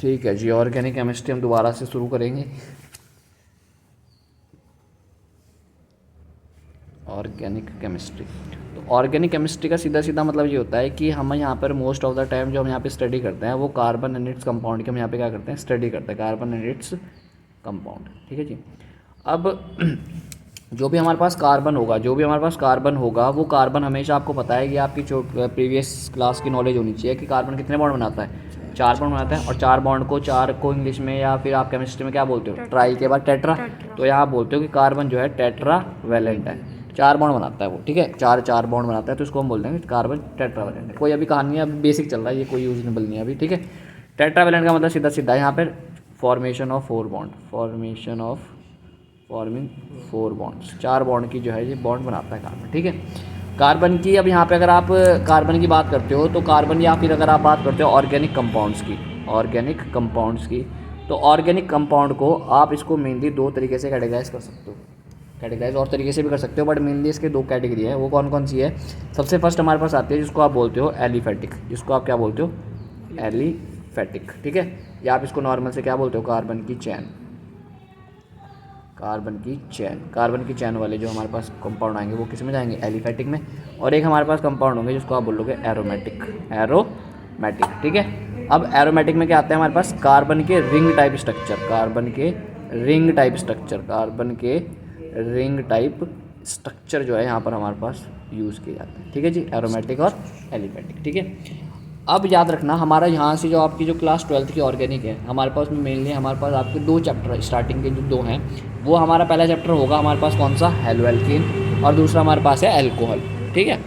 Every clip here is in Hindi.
ठीक है जी, ऑर्गेनिक केमिस्ट्री हम दोबारा से शुरू करेंगे। ऑर्गेनिक केमिस्ट्री, तो ऑर्गेनिक केमिस्ट्री का सीधा सीधा मतलब ये होता है कि हम यहाँ पर मोस्ट ऑफ द टाइम जो हम यहाँ पे स्टडी करते हैं वो कार्बन एंड इट्स कंपाउंड की हम यहाँ पे क्या करते हैं, स्टडी करते हैं, कार्बन एंड इट्स कंपाउंड। ठीक है जी। अब जो भी हमारे पास कार्बन होगा वो कार्बन हमेशा आपको पता है कि आपकी जो प्रीवियस क्लास की नॉलेज होनी चाहिए कि कार्बन कितने बॉन्ड बनाता है, 4 बॉन्ड बनाता है। और 4 बॉन्ड को 4 को इंग्लिश में या फिर आप केमिस्ट्री में क्या बोलते हो, ट्राई के बाद टेट्रा। तो यहाँ बोलते हो कि कार्बन जो है टेट्रा वैलेंट है, 4 बॉन्ड बनाता है वो। ठीक है, 4 बॉन्ड बनाता है, तो इसको हम बोलते हैं कार्बन टेट्रा वैलेंट है। कोई अभी कहानी है, अभी बेसिक चल रहा है, ये कोई यूजनेबल नहीं है अभी। ठीक है, टेट्रा वैलेंट का मतलब सीधा सीधा यहाँ पर formation of 4 bond, forming 4 bonds, 4 bond की जो है ये बॉन्ड बनाता है कार्बन। ठीक है, कार्बन की अब यहाँ पे अगर आप कार्बन की बात करते हो तो कार्बन, या फिर अगर आप बात करते हो ऑर्गेनिक कंपाउंड्स की, तो ऑर्गेनिक कंपाउंड को आप इसको मेनली 2 तरीके से कैटेगराइज कर सकते हो। कैटेगराइज और तरीके से भी कर सकते हो, बट मेनली इसके 2 कैटेगरी है। वो कौन कौन सी है? सबसे फर्स्ट हमारे पास आती है जिसको आप बोलते हो एलिफेटिक, जिसको आप क्या बोलते हो, एलिफेटिक। ठीक है, या आप इसको नॉर्मल से क्या बोलते हो, कार्बन की चैन वाले जो हमारे पास कंपाउंड आएंगे वो किस में जाएंगे, एलिफेटिक में। और एक हमारे पास कंपाउंड होंगे जिसको आप बोलोगे एरोमेटिक। ठीक है, अब एरोमेटिक में क्या आता है हमारे पास, कार्बन के रिंग टाइप स्ट्रक्चर जो है यहाँ पर हमारे पास यूज़ किए जाते हैं। ठीक है जी, एरोमेटिक और एलिफेटिक। ठीक है, अब याद रखना हमारा यहाँ से जो आपकी जो क्लास 12th की ऑर्गेनिक है हमारे पास में मेनली हमारे पास आपके 2 चैप्टर स्टार्टिंग के जो 2 हैं, वो हमारा पहला चैप्टर होगा हमारे पास कौन सा, हेलो एल्केन, और दूसरा हमारे पास है एल्कोहल। ठीक है,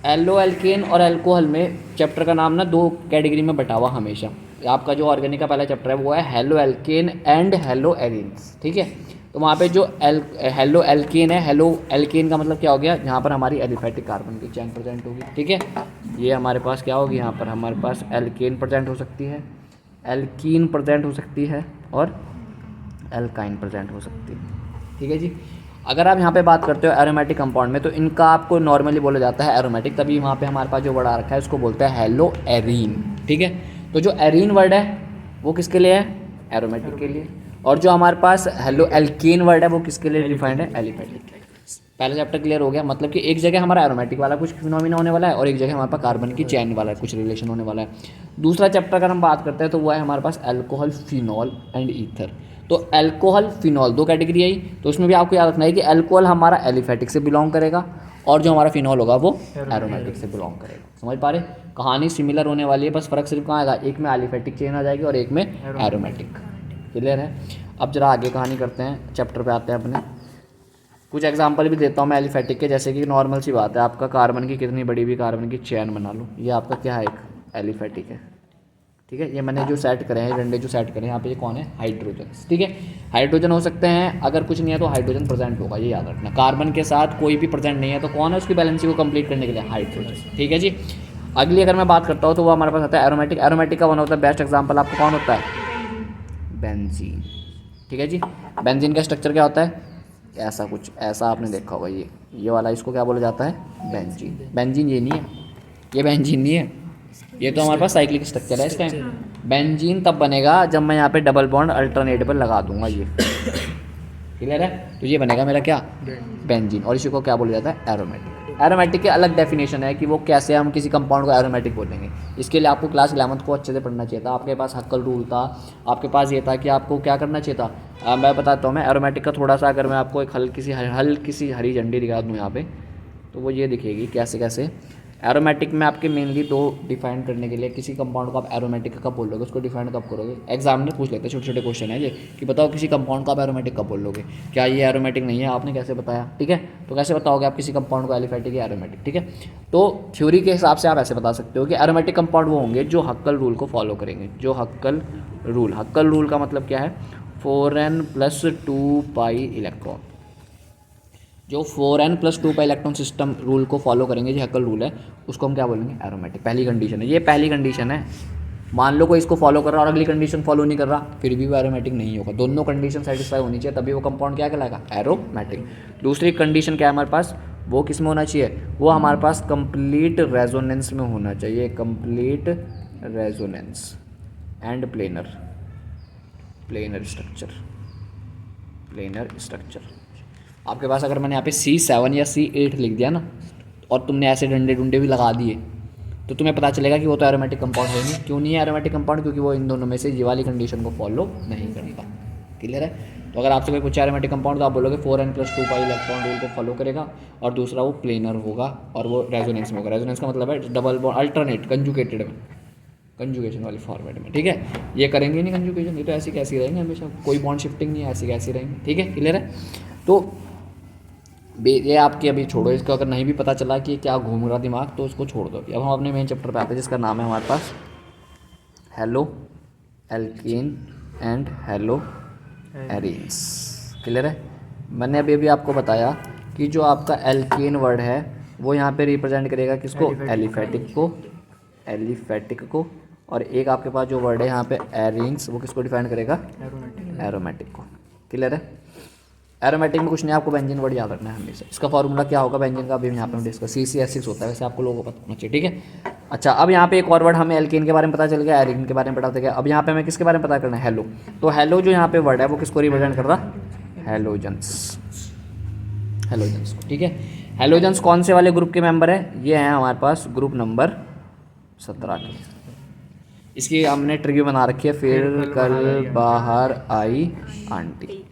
एलो एल्केन और एल्कोहल में चैप्टर का नाम ना 2 कैटेगरी में बटा हुआ हमेशा। आपका जो ऑर्गेनिक का पहला चैप्टर है वो है halo alkane and hello arenes. ठीक है, तो वहाँ पे जो हेलो एल्केन है, हेलो एल्केन का मतलब क्या हो गया, यहाँ पर हमारी एलिफेटिक कार्बन की चैन प्रेजेंट होगी। ठीक है, ये हमारे पास क्या होगी, यहाँ पर हमारे पास एल्केन प्रेजेंट हो सकती है, एल्कीन प्रेजेंट हो सकती है और एल्काइन प्रेजेंट हो सकती है। ठीक है जी, अगर आप यहाँ पे बात करते हो एरोमेटिक कंपाउंड में तो इनका आपको नॉर्मली बोला जाता है एरोमेटिक, तभी वहाँ पे हमारे पास जो वर्ड आ रखा है उसको बोलते हैं हेलो एरीन। ठीक है, तो जो एरीन वर्ड है वो किसके लिए है, एरोमेटिक के लिए, और जो हमारे पास हेलो एल्केन वर्ड है वो किसके लिए डिफाइंड है, एलिफेटिक। पहला चैप्टर क्लियर हो गया, मतलब कि एक जगह हमारा एरोमेटिक वाला कुछ फिनोमिना होने वाला है और एक जगह हमारे पास कार्बन की चैन वाला कुछ रिलेशन होने वाला है। दूसरा चैप्टर अगर हम बात करते हैं तो वो है हमारे पास एल्कोहल, फिनॉल एंड ईथर। तो एल्कोहल फिनॉल 2 कैटेगरी आई, तो उसमें भी आपको याद रखना है कि एल्कोहल हमारा एलिफेटिक से बिलोंग करेगा और जो हमारा फिनॉल होगा वो एरोमेटिक से बिलोंग करेगा। समझ पा रहे, कहानी सिमिलर होने वाली है, बस फ़र्क सिर्फ कहाँ आएगा, एक में एलिफेटिक चेन आ जाएगी और एक में एरोमेटिक। क्लियर है, अब जरा आगे कहानी करते हैं, चैप्टर पे आते हैं अपने। कुछ एग्जांपल भी देता हूँ मैं एलिफेटिक के, जैसे कि नॉर्मल सी बात है, आपका कार्बन की कितनी बड़ी भी कार्बन की चैन बना लो, ये आपका क्या है, एक एलिफेटिक है। ठीक है, ये मैंने जो सेट करे हैं, डंडे जो सेट करे हैं यहाँ पे, ये कौन है, हाइड्रोजन। ठीक है, हाइड्रोजन हो सकते हैं, अगर कुछ नहीं है तो हाइड्रोजन प्रेजेंट होगा, ये याद रखना। कार्बन के साथ कोई भी प्रेजेंट नहीं है तो कौन है उसकी बैलेंसी को कंप्लीट करने के लिए, हाइड्रोजन। ठीक है जी, अगली अगर मैं बात करता हूँ तो वो हमारे पास आता है एरोमेटिक। एरोमेटिक का one of the best example आपको कौन होता है, बेंजीन। ठीक है जी, बेंजीन का स्ट्रक्चर क्या होता है, ऐसा कुछ, ऐसा आपने देखा होगा, ये वाला, इसको क्या बोला जाता है, बेंजीन। बेंजीन ये नहीं है, ये बेंजीन नहीं है, ये तो हमारे पास साइक्लिक स्ट्रक्चर है इसका। बेंजीन तब बनेगा जब मैं यहाँ पे डबल बॉन्ड अल्टरनेट पर लगा दूंगा, ये क्लियर है, तो ये बनेगा मेरा क्या, बेंजीन, और इसी को क्या बोला जाता है, एरोमेटिक। एरोमेटिक के अलग डेफिनेशन है कि वो कैसे हम किसी कंपाउंड को एरोमेटिक बोलेंगे। इसके लिए आपको क्लास 11th को अच्छे से पढ़ना चाहिए था, आपके पास हक्कल रूल था, आपके पास ये था कि आपको क्या करना चाहिए था। मैं बताता हूँ, मैं एरोमेटिक का थोड़ा सा, अगर मैं आपको एक हल्की सी हरी झंडी दिखा दूँ यहाँ पे, तो वो ये दिखेगी कैसे कैसे। एरोमेटिक में आपके मेनली 2 डिफाइन करने के लिए, किसी कंपाउंड को आप एरोमेटिक कब बोलोगे, उसको डिफाइन कब करोगे, एग्जाम में पूछ लेते हैं, छोटे छोटे क्वेश्चन है ये, कि बताओ किसी कंपाउंड को आप एरोमेटिक कब बोलोगे, क्या ये एरोमेटिक नहीं है, आपने कैसे बताया। ठीक है, तो कैसे बताओगे आप किसी कंपाउंड को एलिफेटिक या एरोमेटिक। ठीक है, तो थ्योरी के हिसाब से आप ऐसे बता सकते हो कि एरोमेटिक कंपाउंड वो होंगे जो हक्कल रूल को फॉलो करेंगे। जो हक्कल रूल का मतलब क्या है, 4n + 2 पाई इलेक्ट्रॉन, जो 4n + 2 pi electron system rule को फॉलो करेंगे, जो हक्कल रूल है, उसको हम क्या बोलेंगे, एरोमेटिक। पहली कंडीशन है, ये पहली कंडीशन है। मान लो कोई इसको फॉलो कर रहा है और अगली कंडीशन फॉलो नहीं कर रहा, फिर भी वो एरोमेटिक नहीं होगा। दोनों कंडीशन सेटिस्फाई होनी चाहिए, तभी वो कंपाउंड क्या कहलाएगा, एरोमेटिक। दूसरी कंडीशन क्या है हमारे पास, वो किस में होना चाहिए, वो हमारे पास कंप्लीट रेजोनेंस में होना चाहिए, complete resonance. And planar structure. आपके पास अगर मैंने यहाँ पे C7 या C8 लिख दिया ना, और तुमने ऐसे डंडे डुंडे भी लगा दिए, तो तुम्हें पता चलेगा कि वो तो एरोमेटिक कंपाउंड है नहीं। क्यों नहीं है एरोमेटिक कंपाउंड? क्योंकि वो इन दोनों में से ये वाली कंडीशन को फॉलो नहीं करता। क्लियर है? तो अगर आपसे कोई पूछे एरोमेटिक कंपाउंड, तो आप बोलोगे 4n+2 पाई इलेक्ट्रॉन रूल को फॉलो करेगा, और दूसरा वो प्लेनर होगा, और वो रेजोनेंस में होगा। रेजोनेंस का मतलब है डबल बॉन्ड, अल्टरनेट, कंजुगेटेड में, कंजुगेशन वाली फॉर्मेट में। ठीक है, ये करेंगे नहीं कंजुगेशन, ये तो ऐसी कैसी रहेंगे हमेशा, कोई बॉन्ड शिफ्टिंग नहीं है, ऐसी कैसी रहेंगे। ठीक है, क्लियर है? तो ये आपकी अभी छोड़ो, इसको अगर नहीं भी पता चला कि क्या घूम रहा दिमाग, तो उसको छोड़ दो। अब हम अपने मेन चैप्टर पे आते हैं, जिसका नाम है हमारे पास haloalkane and haloarenes. Clear है? मैंने अभी अभी आपको बताया कि जो आपका एल्केन वर्ड है वो यहाँ पे रिप्रेजेंट करेगा किसको? एलिफेटिक को। और एक आपके पास जो वर्ड है यहाँ पे एरीन्स, वो किसको डिफाइन करेगा? एरोमेटिक को। क्लियर है? एरोमेटिक में कुछ नहीं, आपको बेंजीन वर्ड याद रखना है हमेशा। इसका फॉर्मूला क्या होगा बेंजीन का, अभी यहाँ पे हम डिस्कस, CCH6 होता है, वैसे आपको लोगों को पता होना चाहिए। ठीक है, अच्छा, अब यहाँ पे एक और वर्ड हमें एल्केन के बारे में पता चल गया, एरीन के बारे में पता चल गया। अब यहाँ पे हमें किसके बारे में पता करना है? हेलो। तो हेलो जो यहाँ पे वर्ड है वो किसको रिप्रेजेंट कर रहा? हेलोजेंस को। ठीक है, हेलोजेंस कौन से वाले ग्रुप के मेंबर है? ये हैं हमारे पास ग्रुप नंबर 17 के। इसकी हमने ट्रिक बना रखी है, फिर कल बाहर आई आंटी,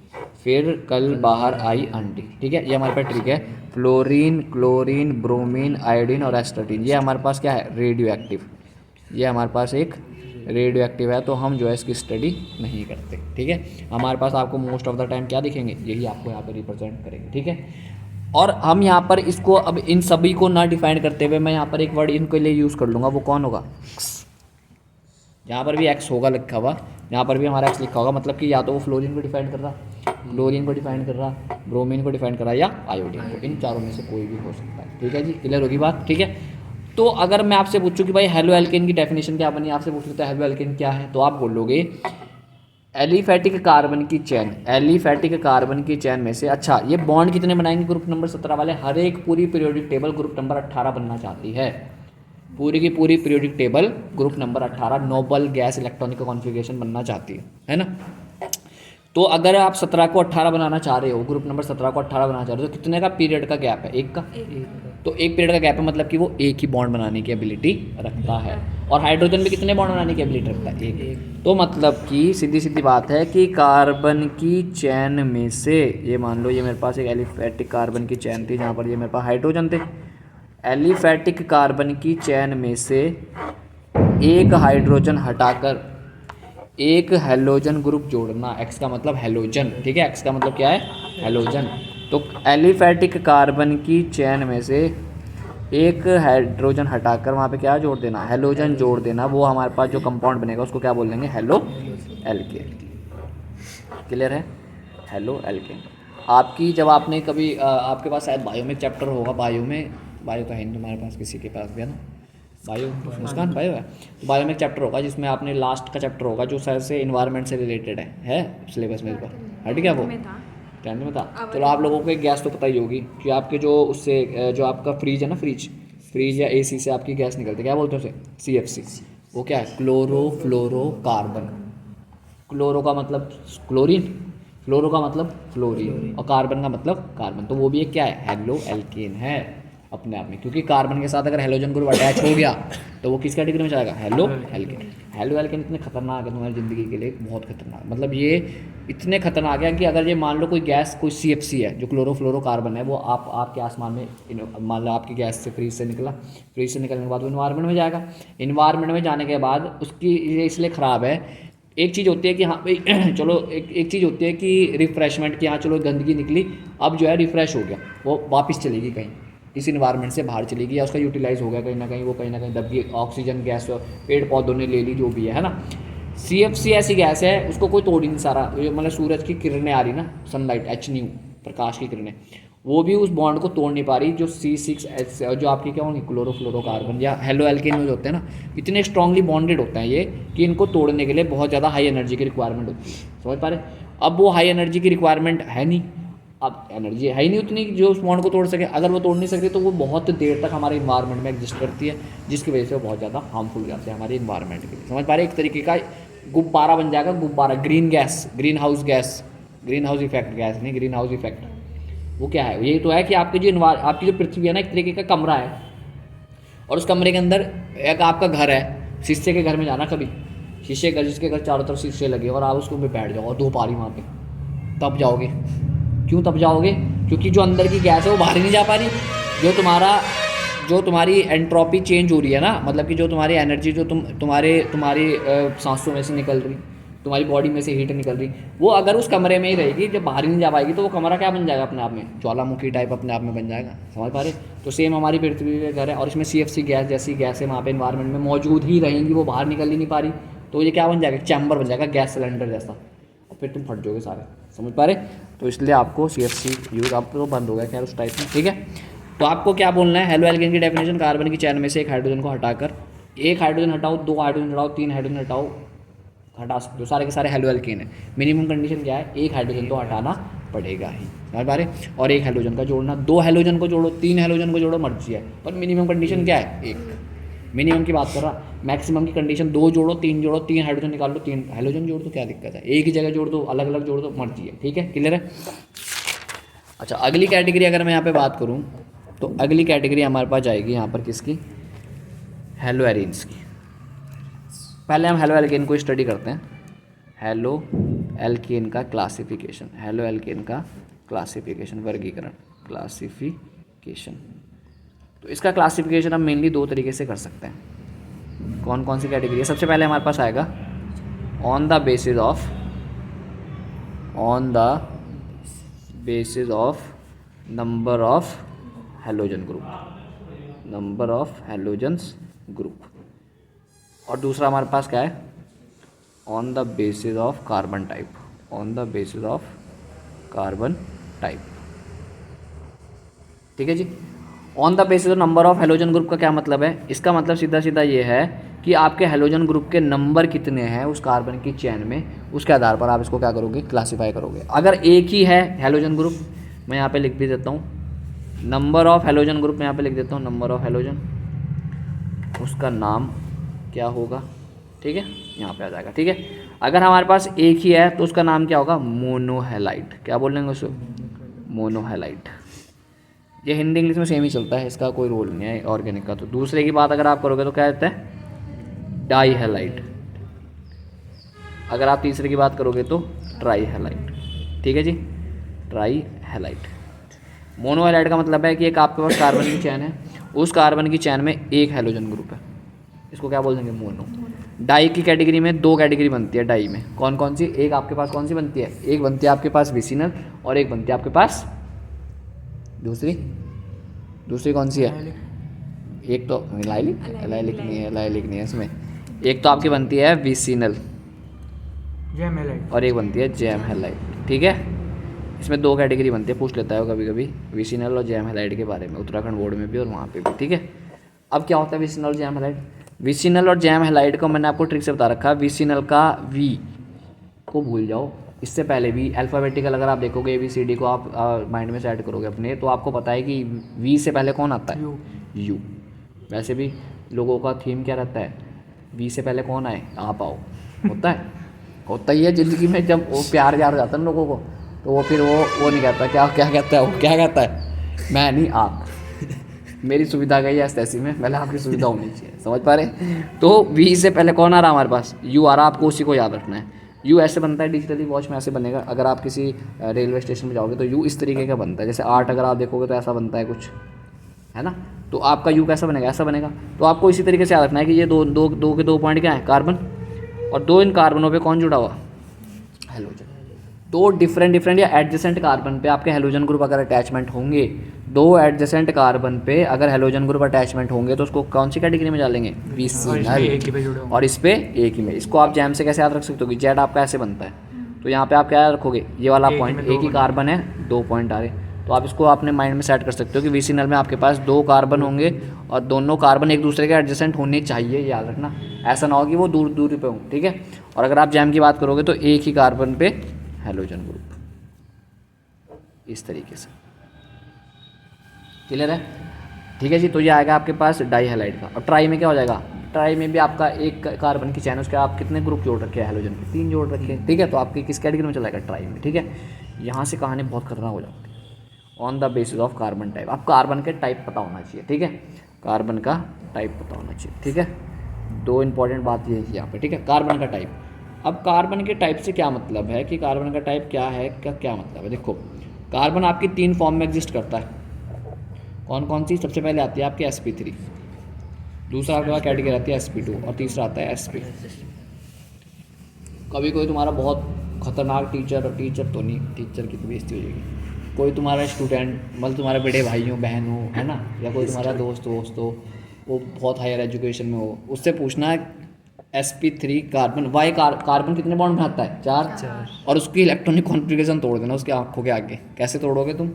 ठीक है, ये हमारे पास ट्रिक है। फ्लोरीन, क्लोरीन, ब्रोमीन, आयोडीन और एस्टाटीन, ये हमारे पास क्या है? Radio active. ये हमारे पास एक रेडियो एक्टिव है, तो हम जो है इसकी स्टडी नहीं करते। ठीक है, हमारे पास आपको मोस्ट ऑफ द टाइम क्या दिखेंगे? यही आपको यहाँ पे रिप्रेजेंट करेंगे। ठीक है, और हम यहाँ पर इसको, अब इन सभी को ना डिफाइन करते हुए मैं यहाँ पर एक वर्ड इनके लिए यूज़ कर लूँगा, वो कौन होगा? यहाँ पर भी एक्स होगा लिखा हुआ, यहाँ पर भी हमारा एक्स लिखा होगा, मतलब कि या तो वो फ्लोरीन को डिफाइन कर रहा, क्लोरीन को डिफाइन कर रहा, ब्रोमीन को डिफाइन कर रहा, या आयोडीन को। इन चारों में से कोई भी हो सकता है। ठीक है जी, क्लियर होगी बात? ठीक है, तो अगर मैं आपसे पूछूं कि भाई हेलो एल्केन की डेफिनेशन क्या बनी, आपसे पूछ लेता है हेलो एल्केन क्या है, तो आप बोलोगे एलिफेटिक कार्बन की चेन में से, अच्छा, ये बॉन्ड कितने बनाएंगे ग्रुप नंबर 17 वाले? हर एक पूरी पीरियोडिक टेबल ग्रुप नंबर 18 बनना चाहती है, पूरी की पूरी periodic table group number 18 noble gas electronic configuration बनना चाहती है ना? तो अगर आप 17 को 18 बनाना चाह रहे हो, ग्रुप नंबर 17 को 18 बनाना चाह रहे हो, तो कितने का पीरियड का गैप है? एक का। तो एक पीरियड का गैप है, मतलब कि वो एक ही बॉन्ड बनाने की एबिलिटी रखता है। और हाइड्रोजन भी कितने बॉन्ड बनाने की एबिलिटी रखता है? एक। तो मतलब कि सीधी सीधी बात है कि कार्बन की चैन में से, ये मान लो ये मेरे पास एक एलिफेटिक कार्बन की चैन थी, जहाँ पर ये मेरे पास हाइड्रोजन थे। एलिफेटिक कार्बन की चैन में से एक हाइड्रोजन हटाकर एक हेलोजन ग्रुप जोड़ना, एक्स का मतलब हेलोजन। ठीक है, एक्स का मतलब क्या है? हेलोजन। तो एलिफेटिक कार्बन की चैन में से एक हाइड्रोजन हटाकर वहाँ पे क्या जोड़ देना? हेलोजन जोड़ देना। वो हमारे पास जो कंपाउंड बनेगा उसको क्या बोल देंगे? Halo alkane. क्लियर है? Halo alkane. आपकी जब आपने कभी आपके पास शायद बायो में चैप्टर होगा, बायो तो है नहीं तुम्हारे पास, किसी के पास भी है ना बायो? मुस्कान बायो है, तो बायो में एक चैप्टर होगा जिसमें आपने लास्ट का चैप्टर होगा जो शायद से इन्वायरमेंट से रिलेटेड है सिलेबस में इस बार, हट गया वो? 10th में था। चलो, आप लोगों को एक गैस तो पता ही होगी कि आपके जो उससे जो आपका फ्रिज है ना, फ्रिज या एसी से आपकी गैस निकलती है, क्या बोलते हैं उसे? CFC। वो क्या है? क्लोरोफ्लोरोकार्बन। क्लोरो का मतलब क्लोरीन, फ्लोरो का मतलब फ्लोरीन, और कार्बन का मतलब कार्बन। तो वो भी एक क्या है? हेलो एल्केन है अपने आप में, क्योंकि कार्बन के साथ अगर हेलोजन ग्रुप अटैच हो गया तो वो किस कैटेगरी में जाएगा? Halo alkane. हेलो एल्केन इतने खतरनाक है तुम्हारी ज़िंदगी के लिए, बहुत खतरनाक, मतलब ये इतने खतरनाक है कि अगर ये मान लो कोई गैस, कोई CFC है जो क्लोरोफ्लोरोकार्बन है, वो आपके आसमान में, मान लो आपकी गैस से फ्रीज से निकलने के बाद वो इन्वायरमेंट में जाएगा। इन्वायरमेंट में जाने के बाद उसकी ये इसलिए ख़राब है, एक चीज़ होती है कि हाँ भाई चलो, एक चीज़ होती है कि रिफ़्रेशमेंट की, हाँ चलो गंदगी निकली, अब जो है रिफ़्रेश हो गया, वो वापस चलेगी कहीं, इस इन्वायरमेंट से बाहर चलेगी, या उसका यूटिलाइज हो गया कहीं ना कहीं, वो कहीं ना कहीं दब गई, ऑक्सीजन गैस पेड़ पौधों ने ले ली, जो भी है ना। CFC ऐसी गैस है, उसको कोई तोड़ ही नहीं सारा, मतलब सूरज की किरणें आ रही ना, सनलाइट, HNU, प्रकाश की किरणें, वो भी उस बॉन्ड को तोड़ नहीं पा रही। जो C6H जो आपकी क्या होंगी, क्लोरोफ्लोरोकार्बन या हेलो एल्केन जो होते हैं ना, इतने स्ट्रांगली बॉन्डेड होते हैं ये कि इनको तोड़ने के लिए बहुत ज़्यादा हाई एनर्जी की रिक्वायरमेंट होती है, समझ पा रहे? अब वो हाई एनर्जी की रिक्वायरमेंट है नहीं, अब एनर्जी है ही नहीं उतनी जो उस बॉन्ड को तोड़ सके। अगर वो तोड़ नहीं सकती तो वो बहुत देर तक हमारे इन्वायरमेंट में एग्जिस्ट करती है, जिसकी वजह से वो बहुत ज़्यादा हार्मफुल हो जाते हैं हमारे इन्वायरमेंट के लिए, समझ पा रहे? एक तरीके का गुब्बारा बन जाएगा, गुब्बारा। Green gas, green house gas, green house effect, gas नहीं, ग्रीन हाउस इफेक्ट। वो क्या है? ये तो है कि आपकी आपकी जो पृथ्वी है ना, एक तरीके का कमरा है, और उस कमरे के अंदर एक आपका घर है। शीशे के घर में जाना कभी, शीशे का, जिसके घर चारों तरफ शीशे लगे, और आप उसको में बैठ जाओ और धूप आ रही वहाँ पे, तब जाओगे। क्यों तब जाओगे? क्योंकि जो अंदर की गैस है वो बाहर ही नहीं जा पा रही। जो तुम्हारी एंट्रोपी चेंज हो रही है ना, मतलब कि जो तुम्हारी एनर्जी जो तुम्हारी सांसों में से निकल रही, तुम्हारी बॉडी में से हीट निकल रही, वो अगर उस कमरे में ही रहेगी, जब बाहर ही नहीं जा पाएगी, तो वो कमरा क्या बन जाएगा अपने आप में? ज्वालामुखी टाइप अपने आप में बन जाएगा। समझ पा रहे? तो सेम हमारी पृथ्वी के घर है, और इसमें CFC गैस जैसी गैस है वहाँ पे इन्वायरमेंट में मौजूद ही रहेंगी, वो बाहर निकल ही नहीं पा रही। तो ये क्या बन जाएगा? चैम्बर बन जाएगा, गैस सिलेंडर जैसा, और फिर तुम फट जाओगे सारे। समझ पा रहे? तो इसलिए आपको CFC यूज़ आप तो बंद हो गया खैर उस टाइप में, ठीक है। तो आपको क्या बोलना है? हेलो एल्केन की डेफिनेशन, कार्बन की चैन में से एक हाइड्रोजन को हटाकर, एक हाइड्रोजन हटाओ, 2 हाइड्रोजन हटाओ, 3 हाइड्रोजन हटाओ, हटा सकते हो, सारे के सारे हेलो एल्केन है। मिनिमम कंडीशन क्या है? एक हाइड्रोजन तो हटाना पड़ेगा ही, समझ पा रहे? और एक हेलोजन का जोड़ना, 2 हेलोजन को जोड़ो, 3 हेलोजन को जोड़ो, मर्जी है, पर मिनिमम कंडीशन क्या है? एक। मिनिमम की बात कर रहा, मैक्सिमम की कंडीशन 2 जोड़ो, 3 जोड़ो, 3 हाइड्रोजन निकाल लो, 3 हेलोजन जोड़ दो, क्या दिक्कत है? एक ही जगह जोड़ दो, अलग अलग जोड़ दो, मर्जी है, ठीक है, क्लियर है। अच्छा, अगली कैटेगरी अगर मैं यहाँ पे बात करूँ, तो अगली कैटेगरी हमारे पास जाएगी यहाँ पर किसकी? हेलो एरीन्स की। पहले हम हेलो एल्केन को स्टडी करते हैं। हेलो एल्केन का क्लासिफिकेशन, हेलो एल्केन का क्लासिफिकेशन, वर्गीकरण, क्लासिफिकेशन। तो इसका क्लासिफिकेशन हम मेनली 2 तरीके से कर सकते हैं। कौन कौन सी कैटेगरी है? सबसे पहले हमारे पास आएगा on the basis of number of halogen group, number of halogens group. और दूसरा हमारे पास क्या है? On the basis of carbon type, on the basis of carbon type, ठीक है जी। On the basis of number of halogen group का क्या मतलब है? इसका मतलब सीधा सीधा ये है कि आपके हेलोजन ग्रुप के नंबर कितने हैं उस कार्बन की चेन में, उसके आधार पर आप इसको क्या करोगे? क्लासीफाई करोगे। अगर एक ही है हेलोजन ग्रुप, मैं यहाँ पे लिख भी देता हूँ नंबर ऑफ हेलोजन ग्रुप, मैं यहाँ पे लिख देता हूँ नंबर ऑफ हेलोजन, उसका नाम क्या होगा? ठीक है, यहाँ पे आ जाएगा, ठीक है। अगर हमारे पास एक ही है तो उसका नाम क्या होगा? मोनोहेलाइड। क्या बोल लेंगे उसको? मोनोहेलाइड। ये हिंदी इंग्लिश में सेम ही चलता है, इसका कोई रोल नहीं है ऑर्गेनिक का। तो दूसरे की बात अगर आप करोगे तो क्या कहते हैं? डाईहेलाइड। अगर आप तीसरे की बात करोगे तो ट्राईहेलाइड, ठीक है जी, ट्राईहेलाइड। मोनोहेलाइड का मतलब है कि एक आपके पास कार्बन की चैन है, उस कार्बन की चैन में एक हेलोजन ग्रुप है, इसको क्या बोल देंगे? मोनो। डाई की कैटेगरी में 2 कैटेगरी बनती है डाई में, कौन कौन सी? एक आपके पास कौन सी बनती है? एक बनती है आपके पास विसिनल, और एक बनती है आपके पास दूसरी कौन सी है? एक तो लाइलिक नहीं है इसमें। एक तो आपकी बनती है विसिनल, और एक बनती है जैम हेलाइड, ठीक है। इसमें 2 कैटेगरी बनती है, पूछ लेता है कभी कभी विसिनल और जैम हेलाइड के बारे में, उत्तराखंड बोर्ड में भी और वहाँ पे भी, ठीक है। अब क्या होता है विसिनल और जैम हेलाइड? विसिनल और जैम हेलाइड को मैंने आपको ट्रिक से बता रखा है। विसिनल का वी को भूल जाओ, इससे पहले भी अल्फ़ाबेटिकल अगर आप देखोगे ABCD को आप माइंड में सेट करोगे अपने, तो आपको पता है कि वी से पहले कौन आता है? यू। वैसे भी लोगों का थीम क्या रहता है? वी से पहले कौन आए? आप आओ। होता ही है ज़िंदगी में। जब वो प्यार जाता है ना लोगों को, तो वो फिर वो नहीं कहता, क्या कहता है वो? क्या कहता है? मैं नहीं, आप। मेरी सुविधा गई है ऐसी में, पहले आपकी सुविधा होनी चाहिए, समझ पा रहे? तो वी से पहले कौन आ रहा हमारे पास? यू आ रहा, आपको उसी को याद रखना है। यू ऐसे बनता है, डिजिटली वॉच में ऐसे बनेगा। अगर आप किसी रेलवे स्टेशन में जाओगे तो यू इस तरीके का बनता है, जैसे 8 अगर आप देखोगे तो ऐसा बनता है कुछ, है ना। तो आपका यू कैसा बनेगा? ऐसा बनेगा। तो आपको इसी तरीके से याद रखना है कि ये दो के 2 पॉइंट क्या है? कार्बन, और 2 इन कार्बनों पे कौन जुड़ा हुआ? हेलोजन। 2 डिफरेंट या एडजेसेंट कार्बन पे आपके हेलोजन ग्रुप अगर अटैचमेंट होंगे, 2 एडजेसेंट कार्बन पे अगर हेलोजन ग्रुप अटैचमेंट होंगे, तो उसको कौन सी कैटेगरी में डालेंगे? विसिनल। और इस पे एक ही में। इसको आप जैम से कैसे याद रख सकते हो कि जेड आपका ऐसे बनता है, तो यहाँ पे आप क्या याद रखोगे? ये वाला पॉइंट, एक ही कार्बन है, 2 पॉइंट आ रहे, तो आप इसको अपने माइंड में सेट कर सकते हो कि विसिनल में आपके पास 2 कार्बन होंगे, और दोनों कार्बन एक दूसरे के एडजेसेंट होने चाहिए, याद रखना। ऐसा ना हो कि वो दूर दूरी पे हों, ठीक है। और अगर आप जैम की बात करोगे तो एक ही कार्बन पे हेलोजन ग्रुप, इस तरीके से, क्लियर है? ठीक है जी। तो ये आएगा आपके पास डाई हेलाइड का। और ट्राई में क्या हो जाएगा? ट्राई में भी आपका एक कार्बन की चैन, उसके आप कितने ग्रुप जोड़ रखे हैं हेलोजन के? 3 जोड़ रखे हैं, ठीक है। तो आपकी किस कैटेगरी में चला जाएगा? ट्राई में, ठीक है। यहाँ से कहानी बहुत खतरनाक हो जाती है। On the basis of carbon type, आप कार्बन के टाइप पता होना चाहिए, ठीक है। कार्बन का टाइप पता होना चाहिए, ठीक है। 2 इंपॉर्टेंट बात ये है यहाँ पे, ठीक है। कार्बन का टाइप, अब कार्बन के टाइप से क्या मतलब है कि कार्बन का टाइप क्या है, क्या मतलब है? देखो, कार्बन आपकी 3 फॉर्म में एग्जिस्ट करता है। कौन कौन सी? सबसे पहले आती है आपकी sp3, दूसरा आपके पास कैटेगरी आती है sp2 और तीसरा आता है sp। कभी कोई तुम्हारा बहुत खतरनाक टीचर तो नहीं, टीचर की तो बेइज्जती हो जाएगी, कोई तुम्हारा स्टूडेंट, मतलब तुम्हारे बड़े भाई हो, बहन हो, है ना, या कोई तुम्हारा दोस्त हो, वो बहुत हायर एजुकेशन में हो, उससे पूछना है sp3 कार्बन, वाई कार्बन कितने बॉन्ड बनाता है? 4। और उसकी इलेक्ट्रॉनिक कॉन्फ़िगरेशन तोड़ देना उसकी आंखों के आगे। कैसे तोड़ोगे तुम?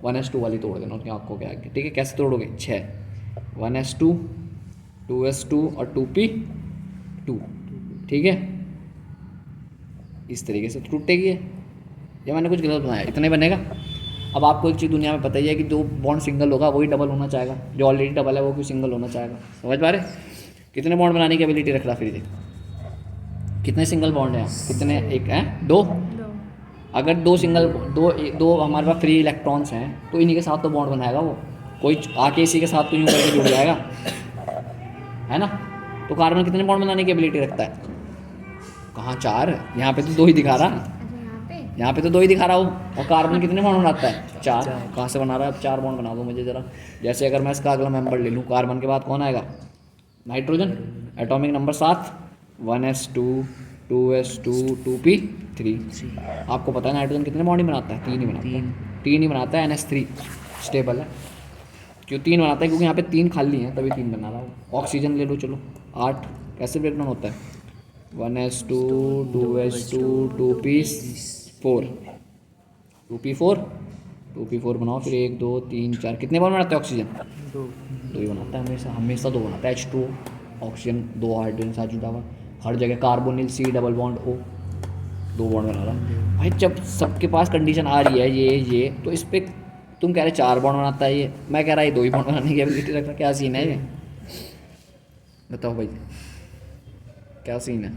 1s2 वाली तोड़ देना उसकी आंखों के आगे, ठीक है। कैसे तोड़ोगे? 6 1s2 2s2 और 2p2, ठीक है। इस तरीके से टूटेगी है, या मैंने कुछ गलत बनाया? इतना ही बनेगा। अब आपको एक चीज़ दुनिया में पता ही है कि जो बॉन्ड सिंगल होगा वही डबल होना चाहेगा, जो ऑलरेडी डबल है वो क्यों सिंगल होना चाहेगा? समझ पा रहे? कितने बॉन्ड बनाने की एबिलिटी रख रहा फिर ये? कितने सिंगल बॉन्ड हैं? कितने? एक है, 2। अगर 2 सिंगल दो हमारे पास फ्री इलेक्ट्रॉन्स हैं तो इन्हीं के साथ तो बॉन्ड बनाएगा वो, कोई आके इसी के साथ तो यूँ करके जुड़ जाएगा, है ना। तो कार्बन कितने बॉन्ड बनाने की एबिलिटी रखता है? कहाँ 4? यहाँ पे तो 2 ही दिखा रहा, यहाँ पे तो 2 ही दिखा रहा हूँ। और कार्बन कितने बॉन्ड बनाता है? 4। कहाँ से बना रहा है? 4 बॉन्ड बना दो मुझे ज़रा। जैसे अगर मैं इसका अगला मेंबर ले लूँ, कार्बन के बाद कौन आएगा? Nitrogen. Atomic number 7, 1s2 2s2 2p3। आपको पता है नाइट्रोजन कितने बॉन्ड ही बनाता है? 3 ही बनाता है। 3 ही बनाता है। NH3 स्टेबल है, क्यों 3 बनाता है? क्योंकि यहाँ पे 3 खाली हैं तभी 3 बना रहा हूँ। ऑक्सीजन ले लो, चलो 8। कैसे ब्रेकडाउन होता है? 1s2 2s2 2p4 2p4 2p4 बनाओ, फिर 1 2 3 4। कितने बॉन्ड बनाता है ऑक्सीजन? 2 ही बनाता है, हमेशा 2 बनाता है। H2 ऑक्सीजन, 2 हाइड्रोजन साथ जुड़ा हुआ, हर जगह carbonyl C double bond O, 2 bond बना रहा। भाई जब सबके पास कंडीशन आ रही है ये तो इस पर तुम कह रहे 4 बॉन्ड बनाता है ये, मैं कह रहा है 2 ही बॉन्ड बनाने की एबिलिटी रखता। क्या सीन है ये? बताओ भाई, क्या सीन है?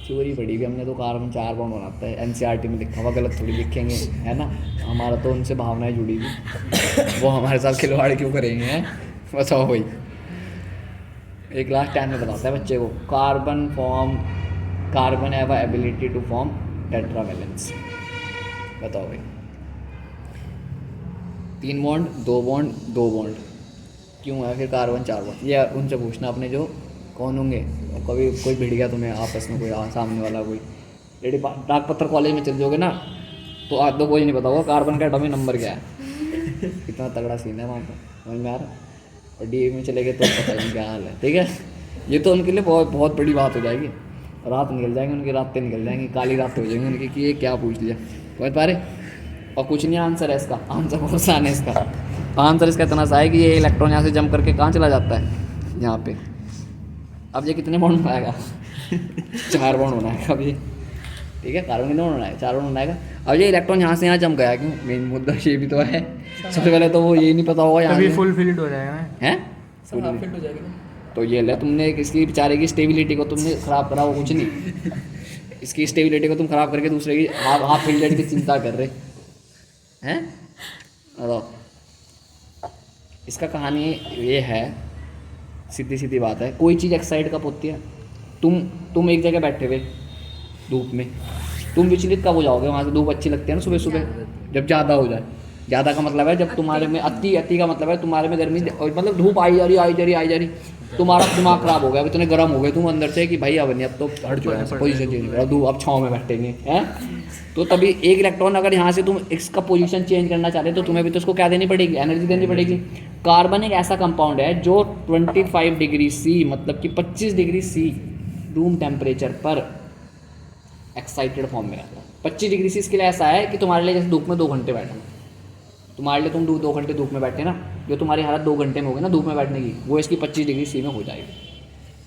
चोरी पड़ी भी हमने तो, कार्बन 4 बॉन्ड बनाता है, NCERT में लिखा हुआ, गलत थोड़ी लिखेंगे, है ना। हमारा तो उनसे भावनाएं जुड़ी हुई, वो हमारे साथ खिलवाड़ क्यों करेंगे, हैं? बताओ भाई। एक क्लास 10 में बताता है बच्चे को, carbon have ability to form tetravalence. बताओ भाई, 3 बॉन्ड 2 बॉन्ड 2 बॉन्ड क्यों है फिर कार्बन 4 बॉन्ड? ये उनसे पूछना अपने जो कौन होंगे। और कभी कोई भिड़ गया तुम्हें आपस में, कोई सामने वाला कोई लेडी, डाक पत्थर कॉलेज में चल जाओगे ना तो आज तो कोई नहीं पता होगा कार्बन का एटॉमिक नंबर क्या है। कितना तगड़ा सीन है वहाँ पर, समझ में आ रहा? और DAV में चले गए तो पता नहीं क्या हाल है, ठीक है। ये तो उनके लिए बहुत बहुत बड़ी बात हो जाएगी, रात निकल जाएंगी उनकी, रातें निकल जाएंगी, काली रात हो जाएंगी उनकी कि ये क्या पूछ लिया, समझ पा रहे? और कुछ नहीं आंसर है इसका, आंसर बहुत आसान है इसका। आंसर इसका इतना सा है कि ये इलेक्ट्रॉन यहाँ से जंप करके कहाँ चला जाता है? यहाँ पे। अब ये कितने बॉन्ड बनाएगा? 4 बॉन्ड बनाएगा अब ये, ठीक है। कार्बन कितने बॉन्ड बनाएगा? 4 बॉन्ड बनाएगा। अब ये इलेक्ट्रॉन यहाँ से यहाँ जंप गया क्यों? मेन मुद्दा ये भी तो है। सबसे पहले तो वो ये नहीं पता होगा यहाँ फुल फिल्ड हो जाएगा ना, है, सब हाफ फिल्ड हो जाएगा। तो ये ले तुमने इसकी बेचारे की स्टेबिलिटी को तुमने ख़राब करा, वो कुछ नहीं। इसकी स्टेबिलिटी को तुम ख़राब करके दूसरे की हाफ फिल्डेड की चिंता कर रहे हैं। बताओ, इसका कहानी ये है, सीधी सीधी बात है। कोई चीज़ एक्साइड कब होती है? तुम एक जगह बैठे हुए धूप में, तुम विचलित कब हो जाओगे वहाँ से? धूप अच्छी लगती है ना सुबह सुबह, जब ज़्यादा हो जाए। ज़्यादा का मतलब है जब तुम्हारे में अति का मतलब है तुम्हारे में गर्मी, मतलब धूप आई जा रही, तुम्हारा दिमाग खराब हो गया, इतने गर्म हो गए तुम अंदर से कि भाई अब नहीं, अब तो हट चुका है, पोजीशन चेंज करो, धूप अब छाँव में बैठेंगे, हैं। तो तभी एक इलेक्ट्रॉन अगर यहाँ से तुम इसका पोजीशन चेंज करना चाहते तो तुम्हें भी तो उसको क्या देनी पड़ेगी? एनर्जी देनी पड़ेगी। कार्बन एक ऐसा कंपाउंड है जो 25 डिग्री C, मतलब कि 25 डिग्री C रूम टेम्परेचर पर एक्साइटेड फॉर्म में रहता है। 25 डिग्री C इसके लिए ऐसा है कि तुम्हारे लिए जैसे धूप में 2 घंटे बैठना, तुम्हारे लिए तुम 2 घंटे धूप में बैठे ना, जो तुम्हारी हालत 2 घंटे में होगी ना धूप में बैठने की, वो इसकी 25 डिग्री C में हो जाएगी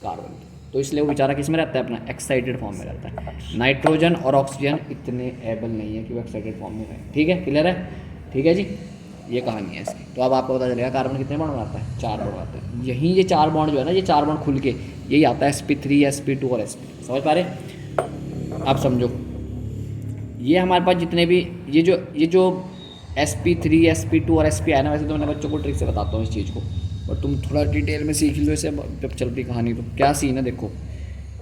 कार्बन की। तो इसलिए वो बेचारा किस में रहता है? अपना एक्साइटेड फॉर्म में रहता है। नाइट्रोजन और ऑक्सीजन इतने एबल नहीं है कि वो एक्साइटेड फॉर्म में रहे, ठीक है, क्लियर है? ठीक है जी। ये कहानी है इसकी। तो अब आपको पता चलेगा कार्बन कितने बॉन्ड बनाता है, 4 बॉन्ड बनाता है। यहीं ये 4 बॉन्ड जो है ना, ये 4 बॉन्ड खुल के यही आता है sp3 sp2 और sp। समझ पा रहे? आप समझो, ये हमारे पास जितने भी ये जो sp3 sp2 और sp है ना, वैसे तो मैंने बच्चों को ट्रिक से बताता हूँ इस चीज़ को, और तुम थोड़ा डिटेल में सीख लो इसे जब चल रही कहानी। तो क्या सीन है देखो,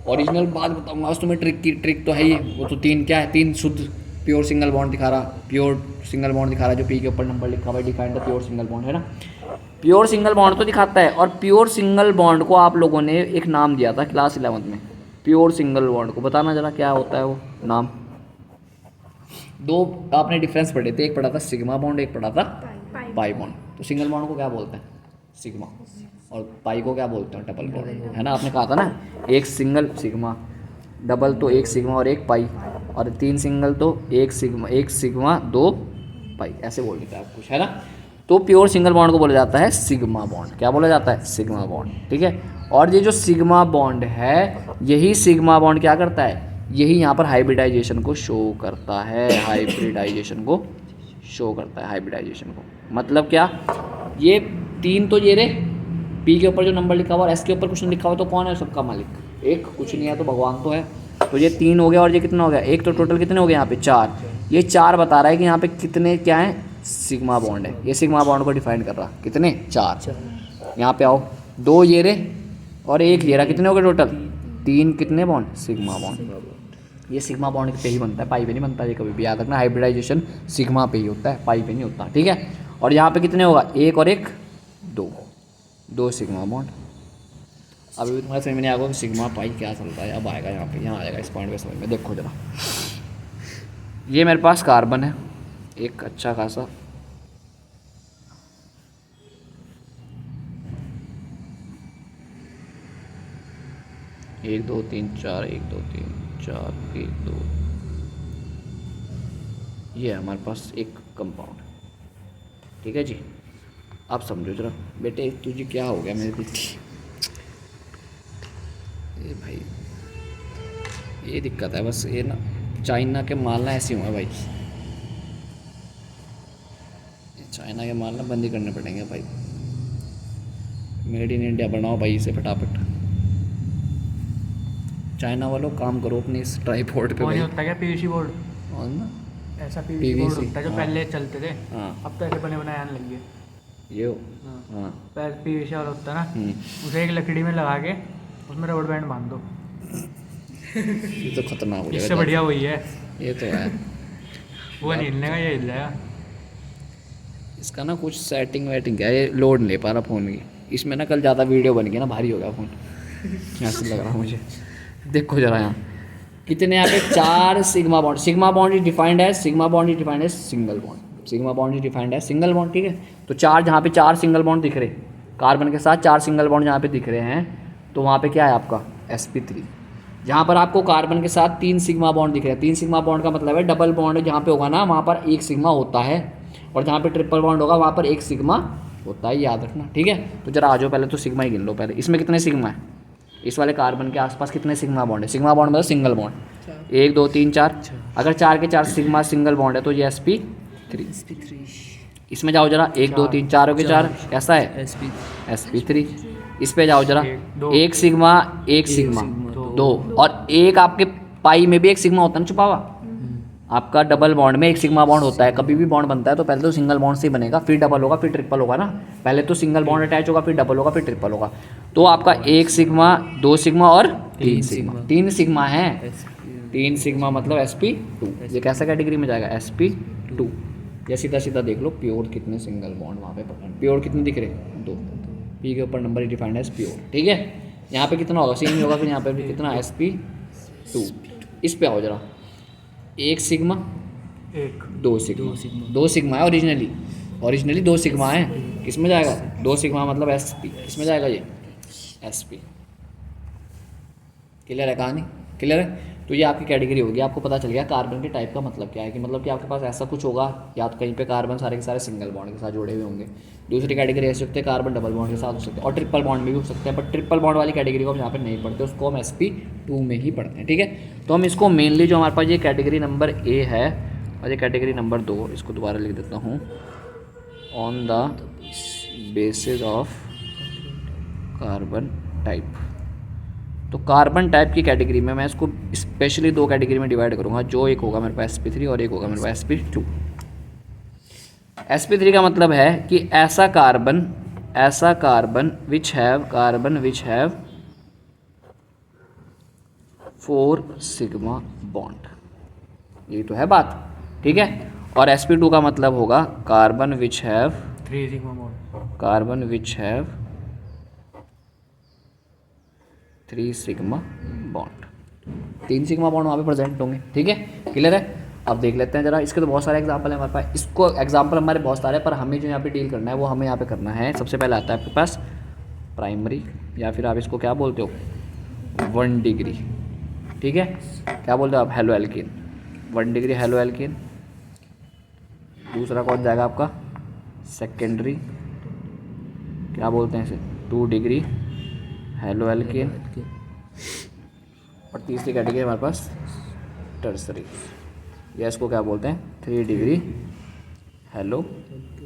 ओरिजिनल बात बताऊंगा आज तुम्हें, ट्रिक तो है ही। वो तो 3 क्या है, 3 शुद्ध प्योर सिंगल बॉन्ड दिखा रहा, प्योर सिंगल बॉन्ड दिखा रहा, जो पी के ऊपर नंबर लिखा हुआ है, defined the pure single bond, है ना। प्योर सिंगल बॉन्ड तो दिखाता है, और प्योर सिंगल बॉन्ड को आप लोगों ने एक नाम दिया था क्लास 11 में। प्योर सिंगल बॉन्ड को बताना जरा क्या होता है वो नाम। 2 आपने डिफरेंस पढ़े थे, एक पढ़ा था सिग्मा बॉन्ड, एक पढ़ा था पाई बॉन्ड। तो सिंगल बॉन्ड को क्या बोलते हैं, सिग्मा, और पाई को क्या बोलते हैं, डबल बॉन्ड, है ना। आपने कहा था ना, एक सिंगल सिग्मा, डबल तो एक सिग्मा और एक पाई, और 3 सिंगल तो एक सिग्मा 2 पाई, ऐसे बोल देता है आप कुछ, है ना। तो प्योर सिंगल बॉन्ड को बोला जाता है सिग्मा बॉन्ड। क्या बोला जाता है, सिग्मा बॉन्ड, ठीक है। और ये जो सिग्मा बॉन्ड है, यही सिग्मा बॉन्ड क्या करता है, यही यहाँ पर हाइब्रिडाइजेशन को शो करता है, हाइब्रिडाइजेशन को शो करता है, हाइब्रिडाइजेशन को। मतलब क्या, ये 3 तो ये रे, पी के ऊपर जो नंबर लिखा हुआ और एस के ऊपर कुछ नहीं लिखा हुआ, तो कौन है सबका मालिक, एक, कुछ नहीं है तो भगवान तो है। तो ये 3 हो गया, और ये कितना हो गया, एक, तो टोटल कितने हो गए यहाँ पे 4। ये 4 बता रहा है कि यहाँ पे कितने क्या है, सिग्मा बॉन्ड है। ये सिग्मा बॉन्ड को डिफाइन कर रहा, कितने, 4। यहाँ पे आओ, 2 ये रे और 1 ये रहा, कितने हो गए टोटल 3, कितने बॉन्ड, सिग्मा बॉन्ड। ये सिग्मा बॉन्ड पे ही बनता है, पाई पे नहीं बनता। ये कभी भी याद रखना, हाइब्रिडाइजेशन सिग्मा पे ही होता है, पाई पे नहीं होता, ठीक है। और यहाँ पे कितने होगा, 1 और 1 2 सिग्मा बॉन्ड। अभी भी तुम्हारे समझ में नहीं आएगा कि सिग्मा पाई क्या चलता है, अब आएगा यहाँ पे, यहाँ आएगा इस पॉइंट पे समझ में। देखो जरा, ये मेरे पास कार्बन है एक अच्छा खासा, एक 2 3 4, 1 2 3 4 1 2, ये है हमारे पास एक कंपाउंड, ठीक है जी। आप समझो जरा बेटे, तुझे क्या हो गया मेरी बेटी, ये भाई ये दिक्कत है बस, ये ना चाइना के माल ना ऐसे हुए भाई, चाइना के माल ना बंद ही करने पड़ेंगे भाई। मेड इन इंडिया बनाओ भाई इसे फटाफट। चाइना वालों काम करो अपने इस ट्राइपॉड पे भाई। होता क्या पीवीसी बोर्ड, और ना ऐसा पीवीसी बोर्ड PVC, होता है जो हाँ। पहले चलते थे, हाँ अब तो ऐसे बने बनाए आने लग गए। ये हो, हाँ पहले पीवीसी वाला होता है ना, उसे एक लकड़ी में लगा के उसमें रबर बैंड बांध दो, ये तो खतरनाक हो इससे जाएगा। बढ़िया वही है, ये तो है, वो नहीं हिलने का, ये हिल जाएगा। इसका ना कुछ सेटिंग वेटिंग क्या है, ये लोड नहीं ले पा रहा फ़ोन की। इसमें ना कल ज़्यादा वीडियो बन गई ना, भारी हो गया फ़ोन, ऐसा लग रहा मुझे। देखो जरा यहाँ कितने, यहाँ पे 4 sigma bond. Sigma bond is defined है, सिग्मा बॉन्ड इज डिफाइंड है single bond, sigma bond is defined है सिंगल बॉन्ड, ठीक है। तो 4 जहाँ पे 4 सिंगल बॉन्ड दिख रहे, कार्बन के साथ 4 सिंगल बॉन्ड जहाँ पे दिख रहे हैं, तो वहाँ पे क्या है आपका sp3। जहाँ पर आपको कार्बन के साथ 3 सिग्मा बॉन्ड दिख रहे हैं, 3 सिग्मा बॉन्ड का मतलब है डबल बॉन्ड जहाँ पे होगा ना, वहाँ पर 1 सिग्मा होता है, और जहाँ पे ट्रिपल बॉन्ड होगा वहाँ पर 1 सिग्मा होता है, याद रखना, ठीक है। तो जरा आ जाओ, पहले तो सिग्मा ही गिन लो पहले। इसमें कितने सिग्मा है, इस वाले कार्बन के आसपास कितने सिग्मा बॉन्ड है। सिग्मा बॉन्ड मतलब सिंगल बॉन्ड, 1 2 3 4। अगर 4 के 4 सिग्मा सिंगल बॉन्ड है तो ये sp3। इसमें जाओ जरा, 1 2 3 4 के 4 कैसा है, sp3। इस पे जाओ जरा, 1 सिग्मा 1 सिग्मा 2, और एक आपके पाई में भी 1 सिग्मा होता है ना छुपा हुआ। आपका डबल बॉन्ड में 1 सिग्मा बॉन्ड होता है, कभी भी बॉन्ड बनता है तो पहले तो सिंगल बॉन्ड से ही बनेगा, फिर डबल होगा, फिर ट्रिपल होगा ना। पहले तो सिंगल बॉन्ड अटैच होगा, फिर डबल होगा, फिर ट्रिपल होगा। तो आपका 1 सिग्मा 2 सिग्मा और 3 सिग्मा, 3 सिग्मा है, 3 सिग्मा मतलब sp2। ये कैसा कैटेगरी में जाएगा, sp2। या सीधा सीधा देख लो, प्योर कितने सिंगल बॉन्ड वहाँ पे पकड़, प्योर कितने दिख रहे, 2। पी के ऊपर नंबर डिफाइंड है प्योर, ठीक है। यहाँ पे कितना होगा, सेम ही होगा, फिर यहाँ पे भी कितना sp2। इस पे आओ जरा, 1 सिग्मा 2 सिग्मा, 2 सिग्मा है ओरिजिनली 2 सिग्मा है। किस में जाएगा, 2 सिग्मा मतलब sp, किस में जाएगा ये sp। क्लियर है कहानी, क्लियर है। तो ये आपकी कैटेगरी होगी, आपको पता चल गया कार्बन के टाइप का मतलब क्या है, कि मतलब कि आपके पास ऐसा कुछ होगा, या तो कहीं पे कार्बन सारे के सारे सिंगल बॉन्ड के साथ जुड़े हुए होंगे। दूसरी कैटेगरी ऐसे सकते हैं कार्बन डबल बॉन्ड के साथ हो सकते हैं, और ट्रिपल बॉन्ड में भी हो सकते हैं, बट ट्रिपल बॉन्ड वाली कैटेगरी को हम यहाँ पे नहीं पढ़ते, उसको हम sp2 में ही पढ़ते हैं, ठीक है। तो हम इसको मेनली जो हमारे पास ये कैटेगरी नंबर A है और ये कैटेगरी नंबर 2, इसको दोबारा लिख देता हूँ, on the basis of carbon type. तो कार्बन टाइप की कैटेगरी में मैं इसको स्पेशली दो कैटेगरी में डिवाइड करूँगा, जो एक होगा मेरे पास sp3 और एक होगा मेरे पास sp2। sp3 का मतलब है कि ऐसा carbon which have 4 sigma bond, यही तो है बात, ठीक है। और sp2 का मतलब होगा carbon which have 3 sigma bond. 3 sigma bond, 3 sigma bond वहाँ पे प्रेजेंट होंगे, ठीक है, क्लियर है। अब देख लेते हैं जरा, इसके तो बहुत सारे एग्जांपल है हमारे पास, इसको एग्जांपल हमारे बहुत सारे हैं, पर हमें जो यहाँ पे डील करना है वो हमें यहाँ पे करना है। सबसे पहले आता है आपके पास प्राइमरी, या फिर आप इसको क्या बोलते हो 1 डिग्री, ठीक है, क्या बोलते हो आप hello alkene, 1 degree hello alkene. दूसरा कौन जाएगा आपका सेकेंडरी, क्या बोलते हैं इसे 2 डिग्री हेलो एल्कीन। और तीसरी कैटेगरी हमारे पास टर्सरी, या इसको क्या बोलते हैं 3 डिग्री हेलो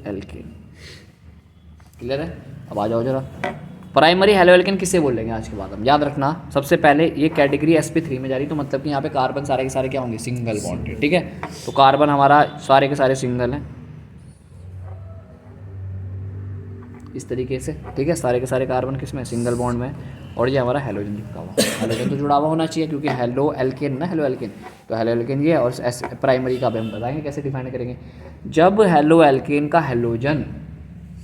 एल्कीन, क्लियर है। अब आ जाओ जरा, प्राइमरी हेलो एल्कीन किससे बोलेंगे आज के बाद हम, याद रखना सबसे पहले ये कैटेगरी sp3 में जा रही, तो मतलब कि यहाँ पे कार्बन सारे के सारे क्या होंगे सिंगल बॉन्डेड, ठीक है। तो कार्बन हमारा सारे के सारे सिंगल हैं इस तरीके से, ठीक है, सारे के सारे कार्बन किस में सिंगल बॉन्ड में। और ये हमारा हेलोजन चिपका हुआ, हेलोजन तो जुड़ा हुआ होना चाहिए क्योंकि हेलो एल्केन ना, हेलो एल्केन, तो हेलो एल्केन ये है। और प्राइमरी का भी हम बताएंगे कैसे डिफाइन करेंगे। जब हेलो एल्केन का हेलोजन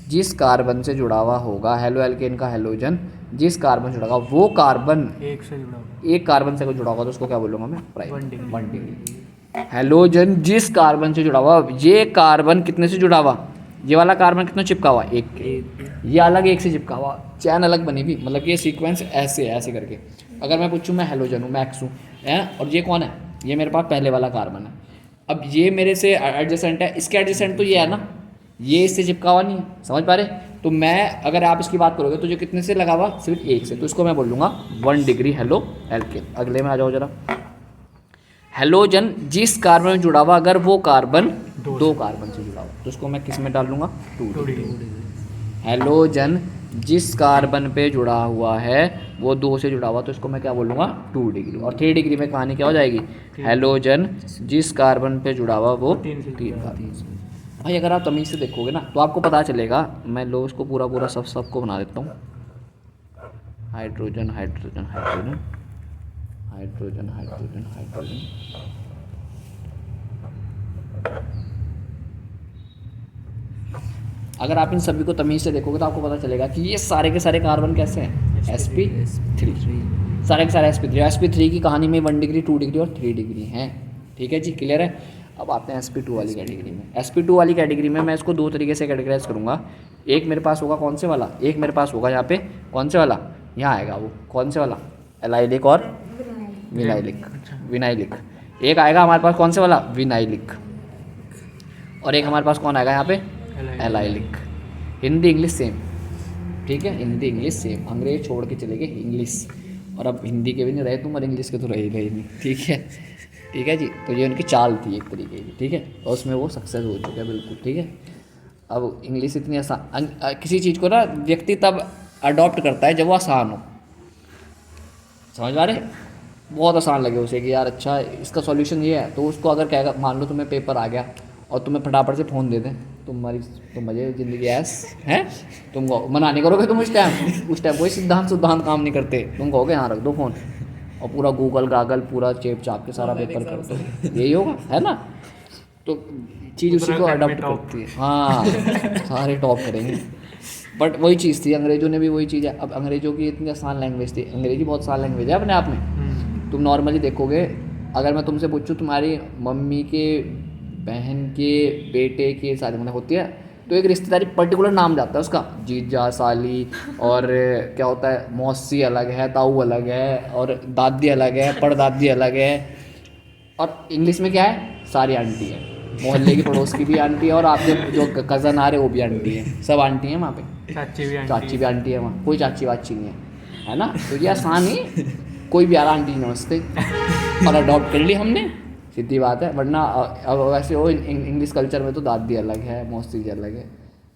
जिस कार्बन से जुड़ा हुआ होगा, हेलो एल्केन का हेलोजन जिस कार्बन से जुड़ा होगा वो कार्बन एक से जुड़ा हुआ, एक कार्बन से जुड़ा होगा, तो उसको क्या बोलूँगा मैं प्राइमरी 1 डिग्री। हेलोजन जिस कार्बन से जुड़ा हुआ, ये कार्बन कितने से जुड़ा हुआ, ये वाला कार्बन कितना चिपका हुआ 1 के, ये अलग 1 से चिपका हुआ, चैन अलग बनी हुई, मतलब कि ये सीक्वेंस ऐसे है, ऐसे करके। अगर मैं पूछूं मैं हेलोजन हूँ, मैं एक्स हूँ, और ये कौन है, ये मेरे पास पहले वाला कार्बन है। अब ये मेरे से एडजेसेंट है, इसके एडजेसेंट तो ये है ना, ये इससे चिपका हुआ नहीं है, समझ पा रहे। तो मैं अगर आप इसकी बात करोगे तो जो कितने से लगा हुआ सिर्फ 1 से, तो इसको मैं बोल लूँगा 1 डिग्री हेलो एल्केन। अगले में आ जाओ जरा, हेलोजन जिस कार्बन में जुड़ा हुआ अगर वो कार्बन 2 कार्बन से जुड़ा हुआ, तो उसको मैं किस में डाल लूँगा 2 डिग्री। हेलोजन जिस कार्बन पे जुड़ा हुआ है वो 2 से जुड़ा हुआ, तो इसको मैं क्या बोलूँगा 2 डिग्री। और 3 डिग्री में कहानी क्या हो जाएगी, हेलोजन जिस कार्बन पे जुड़ा हुआ वो 3 कार्बन। भाई अगर आप तमीज़ से देखोगे ना तो आपको पता चलेगा, मैं लो इसको पूरा सबको बना देता हूँ, hydrogen hydrogen hydrogen hydrogen hydrogen hydrogen. अगर आप इन सभी को तमीज़ से देखोगे तो आपको पता चलेगा कि ये सारे के सारे कार्बन कैसे हैं sp3, सारे के सारे sp3 की कहानी में 1 डिग्री 2 डिग्री और 3 डिग्री हैं, ठीक है जी, क्लियर है। अब आते हैं sp2 वाली कैटेगरी में। sp2 वाली कैटेगरी में मैं इसको 2 तरीके से कैटेगराइज करूँगा। एक मेरे पास होगा कौन से वाला, एक मेरे पास होगा यहाँ पे कौन से वाला, यहाँ आएगा वो कौन से वाला एलाइलिक और विनाइलिक। एक आएगा हमारे पास कौन से वाला विनाइलिक, और एक हमारे पास कौन आएगा यहाँ पे एलाइलिक। हिंदी इंग्लिश सेम, ठीक है, हिंदी इंग्लिश सेम, अंग्रेज छोड़ के चले गए इंग्लिश, और अब हिंदी के भी नहीं रहे तुम और इंग्लिश के तो रहे गए नहीं, ठीक है जी। तो ये उनकी चाल थी एक तरीके की, ठीक है, और उसमें वो सक्सेस हो चुके हैं बिल्कुल, ठीक है। अब इंग्लिश इतनी आसान, किसी चीज़ को ना व्यक्ति तब अडॉप्ट करता है जब वो आसान हो, समझ पा रहे, बहुत आसान लगे उसे कि यार अच्छा इसका सॉल्यूशन ये है, तो उसको अगर कहेगा, मान लो तुम्हें पेपर आ गया और तुम्हें फटाफट से फ़ोन दे दें, तुम मजे ज़िंदगी ऐस हैं, तुम मना नहीं करोगे, तुम उस टाइम कोई सिद्धांत काम नहीं करते, तुम कहोगे हाँ रख दो फ़ोन और पूरा गूगल गागल पूरा चेप चाप के सारा पेपर कर दो, यही होगा, है ना। तो चीज़ उसी को अडॉप्ट करती है, हाँ सारे टॉप करेंगे। बट वही चीज़ थी, अंग्रेज़ों ने भी वही चीज़ है। अब अंग्रेज़ों की इतनी आसान लैंग्वेज थी, अंग्रेजी बहुत आसान लैंग्वेज है अपने आप में। तुम नॉर्मली देखोगे, अगर मैं तुमसे पूछूं तुम्हारी मम्मी के बहन के बेटे की शादी मतलब होती है, तो एक रिश्तेदारी पर्टिकुलर नाम जाता है उसका, जीजा साली, और क्या होता है मौसी अलग है, ताऊ अलग है, और दादी अलग है, परदादी अलग है। और इंग्लिश में क्या है, सारी आंटी है, मोहल्ले की पड़ोस की भी आंटी है, और आपके जो कज़न आ रहे वो भी आंटी है, सब आंटी हैं वहाँ पे, चाची भी आंटी है वहाँ, कोई चाची वाची नहीं है ना। तो ये आसान ही, कोई भी यार आंटी नमस्ते, और अडॉप्ट कर ली हमने, सीधी बात है। वरना अब वैसे हो इंग्लिश कल्चर में तो दादी अलग है, मौसी जी अलग है,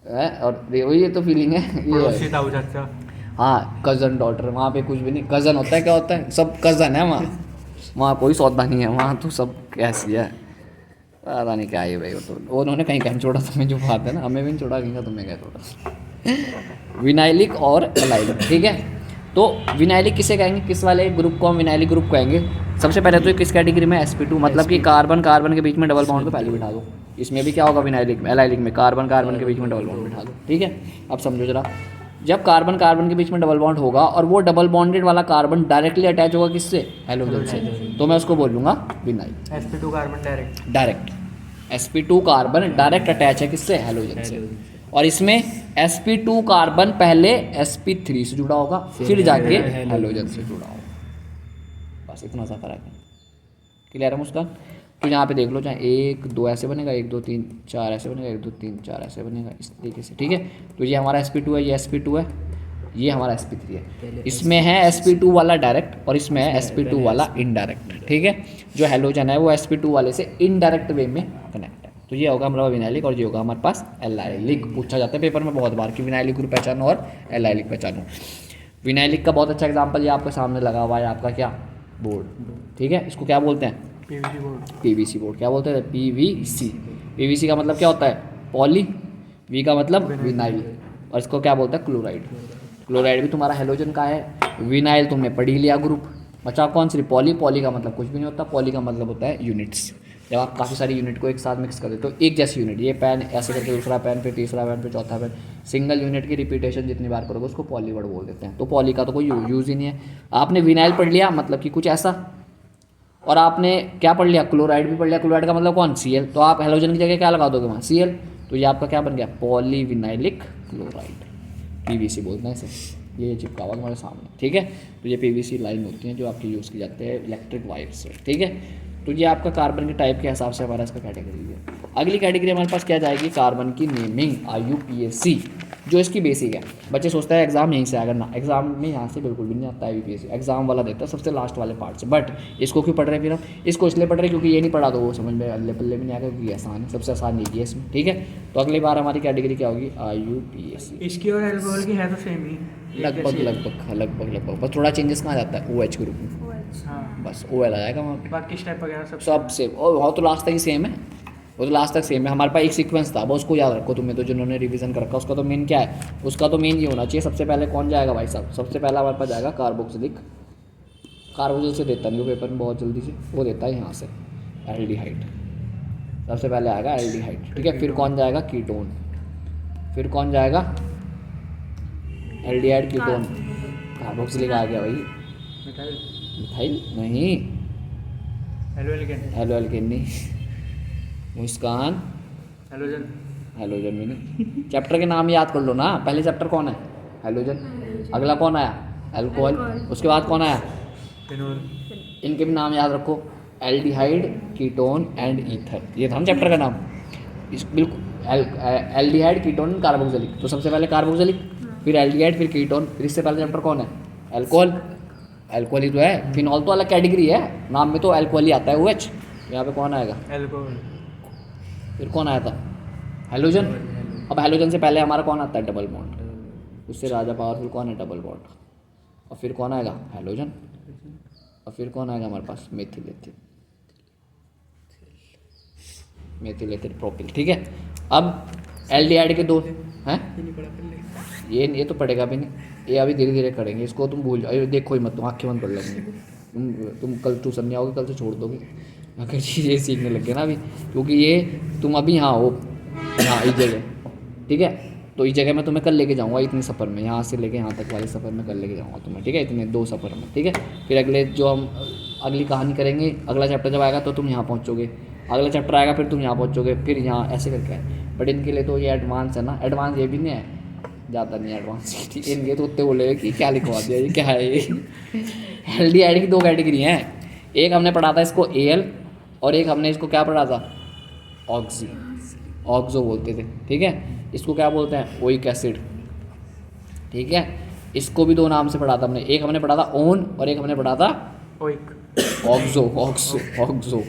है और ये तो फीलिंग है ये पड़ोसी ताऊ चाचा। हाँ कज़न डॉटर, वहाँ पे कुछ भी नहीं, कज़न होता है क्या होता है, सब कज़न है वहाँ कोई सौदा नहीं है, वहाँ तो सब कैसी है पता नहीं क्या है भाई। वो तो उन्होंने कहीं कहीं छोड़ा, तुम्हें जो बात है ना, हमें भी नहीं छोड़ा कहीं, तुम्हें क्या छोड़ा। विनाइलिक और एलाइलिक, ठीक है। तो विनाइलिक किसे कहेंगे, किस वाले ग्रुप को हम विनाइलिक ग्रुप कहेंगे? सबसे पहले तो ये किस कैटेगरी में, sp2, मतलब कि कार्बन कार्बन के बीच में डबल बॉन्ड को पहले बिठा दो। इसमें भी क्या होगा विनाइलिक में, एलाइलिक में कार्बन कार्बन के बीच में डबल बॉन्ड बिठा दो, ठीक है। अब समझो जरा, जब कार्बन कार्बन के बीच में डबल बॉन्ड होगा और वो डबल बॉन्डेड वाला कार्बन डायरेक्टली अटैच होगा किससे, हैलोजन से, तो मैं उसको बोलूँगा vinyl. sp2 carbon direct sp2 carbon direct attach है किससे, हैलोजन से। और इसमें sp2 कार्बन पहले sp3 से जुड़ा होगा, फिर जाके हैलोजन से जुड़ा होगा, बस इतना सा फर्क है। क्लियर है मुस्कान? तो यहाँ पे देख लो, चाहे 1 2 ऐसे बनेगा, 1 2 3 4 ऐसे बनेगा, 1 2 3 4 ऐसे बनेगा, इस तरीके से, ठीक है। तो ये हमारा sp2 है, ये sp2 है, ये हमारा sp3 है। इसमें है sp2 वाला डायरेक्ट और इसमें है sp2 वाला इनडायरेक्ट, ठीक है। जो हैलोजन है वो sp2 वाले से इनडायरेक्ट वे में कनेक्ट है। तो ये होगा हमारा विनाइलिक और ये होगा हमारे पास एलाइलिक। पूछा जाता है पेपर में बहुत बार कि विनाइलिक ग्रुप पहचानो और एलाइलिक पहचानो। विनाइलिक का बहुत अच्छा एग्जाम्पल ये आपके सामने लगा हुआ है, आपका क्या बोर्ड, ठीक है। इसको क्या बोलते हैं, पीवीसी बोर्ड। PVC board. क्या बोलते हैं, पीवीसी। पीवीसी का मतलब क्या होता है, पॉली, वी का मतलब विनाइल, और इसको क्या बोलते हैं, क्लोराइड। क्लोराइड भी तुम्हारा हैलोजन का है, विनाइल तुमने पढ़ ही लिया ग्रुप। बचा कौन सी, पॉली। पॉली का मतलब कुछ भी नहीं होता, पॉली का मतलब होता है यूनिट्स। जब आप काफ़ी सारी यूनिट को एक साथ मिक्स कर देते हो, एक जैसी यूनिट, ये पेन ऐसे करके दूसरा पेन, फिर तीसरा पेन, फिर चौथा पेन, सिंगल यूनिट की रिपीटेशन जितनी बार करोगे उसको पॉली वर्ड बोल देते हैं। तो पॉली का तो कोई यूज़ ही नहीं है। आपने विनाइल पढ़ लिया मतलब कि कुछ ऐसा, और आपने क्या पढ़ लिया, क्लोराइड भी पढ़ लिया। क्लोराइड का मतलब कौन, Cl। तो आप हैलोजन की जगह क्या लगा दोगे वहाँ, Cl। तो ये आपका क्या बन गया, पॉलीविनाइलिक क्लोराइड, पीवीसी बोलते हैं इसे। ये चिपका हुआ तुम्हारे सामने, ठीक है। तो ये पीवीसी लाइन होती है जो आपकी यूज़ की जाती है इलेक्ट्रिक वायर से, ठीक है। तो ये आपका कार्बन के टाइप के हिसाब से हमारा इसका कैटेगरी है। अगली कैटेगरी हमारे पास क्या जाएगी, कार्बन की नेमिंग, IUPAC, जो इसकी बेसिक है। बच्चे सोचते हैं एग्जाम यहीं से आएगा ना, एग्जाम में यहाँ से बिल्कुल भी नहीं आता है IUPAC। एग्जाम वाला देता है सबसे लास्ट वाले पार्ट से। बट इसको क्यों पढ़ रहे हैं फिर हम, इसको इसलिए पढ़ रहे हैं क्योंकि ये नहीं पढ़ा तो वो समझ में अल्ले पल्ले भी नहीं आएगा, क्योंकि आसान है, सबसे आसान नहीं है इसमें, ठीक है। तो अगली बार हमारी कैटेगरी क्या होगी, IUPAC। इसकी और एल्कोहल की है तो सेम ही, लगभग बस थोड़ा चेंजेस कहाँ जाता है, OH ग्रुप में, हाँ। बस OL आ जाएगा वहाँ पे, बाकी स्टेप वगैरह सब सेम। और वो तो लास्ट तक ही सेम है, वो तो लास्ट तक सेम है। हमारे पास एक सीक्वेंस था, बस उसको याद रखो तुम्हें, तो जिन्होंने रिवीजन कर रखा उसका तो मेन क्या है, उसका तो मेन ये होना चाहिए। सबसे पहले कौन जाएगा भाई साहब, सबसे पहला हमारे पास जाएगा कार्बोक्सिलिक। कार्बोक्सिल से देता नहीं वो पेपर में बहुत जल्दी से, वो देता है यहाँ से एल्डिहाइड। सबसे पहले आएगा एल्डिहाइड, ठीक है। फिर कौन जाएगा, कीटोन। फिर कौन जाएगा, एल्डिहाइड, कीटोन, कार्बोक्सिलिक आ गया भाई, मिथाइल नहीं, हेलो एल्केन नहीं, मुस्कान हैलोजन, हैलोजन भी नहीं। चैप्टर के नाम याद कर लो ना, पहले चैप्टर कौन है, हैलोजन। अगला कौन आया, अल्कोहल। उसके बाद कौन आया, फिनोल। इनके भी नाम याद रखो, एल्डिहाइड, कीटोन एंड ईथर। ये था ना चैप्टर का नाम, इस बिल्कुल एल्डिहाइड, कीटोन, कार्बोक्सिलिक। तो सबसे पहले कार्बोक्सिलिक, फिर एल्डिहाइड, फिर कीटोन, फिर इससे पहले चैप्टर कौन है, अल्कोहल। अल्कोहल ही तो है, फिनॉल तो अलग कैटेगरी है, नाम में तो अल्कोहल ही आता है, OH। यहाँ पे कौन आएगा, एल्कोहल। फिर कौन आया था, हैलोजन। अब हैलोजन से पहले हमारा कौन आता है, डबल बॉन्ड, उससे राजा पावरफुल कौन है, डबल बॉन्ड। और फिर कौन आएगा, हैलोजन। और फिर कौन आएगा हमारे पास, मेथिलेटेड प्रोपिल, ठीक है। अब एल्डिहाइड के दो हैं, ये तो पढ़ेगा भी नहीं, ये अभी धीरे धीरे करेंगे, इसको तुम भूल जाओ, देखो ही मत, तुम आँखें बंद कर लेंगे, तुम कल ट्यूशन नहीं आओगे, कल से छोड़ दोगे अगर चीज़ें सीखने लग गए ना अभी, क्योंकि ये तुम अभी यहाँ हो, यहाँ इस जगह, ठीक है। तो इस जगह मैं तुम्हें कल लेके जाऊँगा, इतनी सफ़र में, यहाँ से लेके यहाँ तक वाले सफ़र में कल लेके जाऊँगा तुम्हें, ठीक है, इतने 2 सफ़र में, ठीक है। फिर अगले जो हम अगली कहानी करेंगे, अगला चैप्टर जब आएगा तो तुम यहाँ पहुँचोगे, अगला चैप्टर आएगा फिर तुम यहाँ पहुँचोगे, फिर यहाँ ऐसे करके आए। बट इनके लिए तो ये एडवांस है ना, एडवांस ये भी नहीं है, ज़्यादा नहीं एडवांस, ठीक है। इनके तो उत्ते बोले कि क्या लिखवा दिया, ये क्या है ये। एल्डिहाइड की 2 कैटेगरी हैं, एक हमने पढ़ा था इसको AL, और एक हमने इसको क्या पढ़ा था, ऑक्सी, ऑक्सो बोलते थे, ठीक है। इसको क्या बोलते हैं, ओइक एसिड, ठीक है। इसको भी 2 नाम से पढ़ा था हमने, एक हमने पढ़ा था ओन और एक हमने पढ़ा था ओइक, ऑक्सो।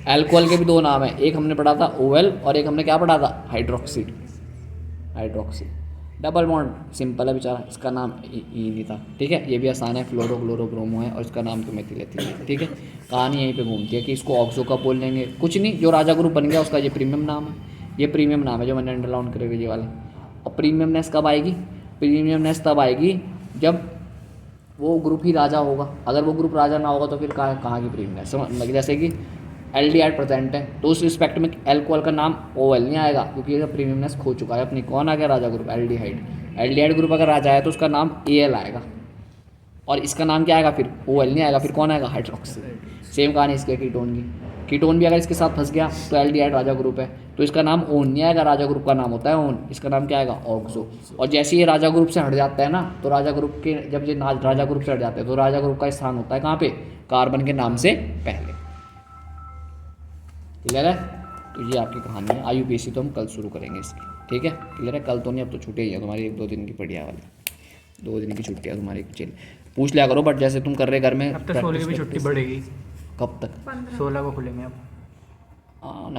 अल्कोहल के भी 2 नाम हैं, एक हमने पढ़ा था OL और एक हमने क्या पढ़ा था, हाइड्रोक्सिड, हाइड्रोक्सी। डबल बॉन्ड सिंपल है बेचारा, इसका नाम ई नहीं था, ठीक है। ये भी आसान है, फ्लोरो क्लोरो ब्रोमो है और इसका नाम तो मेथिल एथिल है, ठीक है। कहानी यहीं पे घूमती है कि इसको ऑक्सो कब बोल लेंगे, कुछ नहीं, जो राजा ग्रुप बन गया उसका ये प्रीमियम नाम है, ये प्रीमियम नाम है जो मैंने अंडरलाइन करे हुए ये वाले। और प्रीमियमनेस कब आएगी, प्रीमियमनेस तब आएगी जब वो ग्रुप ही राजा होगा। अगर वो ग्रुप राजा ना होगा तो फिर कहाँ की प्रीमियमनेस, जैसे कि एल्डिहाइड प्रेजेंट है तो उस रिस्पेक्ट में एल्कोहल का नाम OL नहीं आएगा क्योंकि ये प्रीमियमनेस खो चुका है अपनी। कौन आ गया, राजा ग्रुप, एल्डिहाइड। एल्डिहाइड ग्रुप अगर राजा है तो उसका नाम AL आएगा और इसका नाम क्या आएगा फिर, OL नहीं आएगा, फिर कौन आएगा, हाइड्रोक्सी। सेम कहानी इसके कीटोन की, कीटोन भी अगर इसके साथ फंस गया तो एल्डिहाइड राजा ग्रुप है तो इसका नाम ओन नहीं आएगा, राजा ग्रुप का नाम होता है ओन, इसका नाम क्या आएगा, ऑक्सो। और जैसे ये राजा ग्रुप से हट जाता है ना तो राजा ग्रुप के, जब ये राजा ग्रुप से हट जाते हैं तो राजा ग्रुप का स्थान होता है कहाँ पे, कार्बन के नाम से पहले। क्लियर है। तो ये आपकी कहानी है। IUPAC तो हम कल शुरू करेंगे इसकी, ठीक है। क्लियर है, कल तो नहीं, अब तो छुट्टी ही है तुम्हारी, 1-2 दिन की बढ़िया वाली, 2 दिन की छुट्टी है तुम्हारी, चल पूछ लिया करो। बट जैसे तुम कर रहे घर में, अब तो 16 की भी छुट्टी बढ़ेगी। कब तक, 16 को खुलेंगे अब। हाँ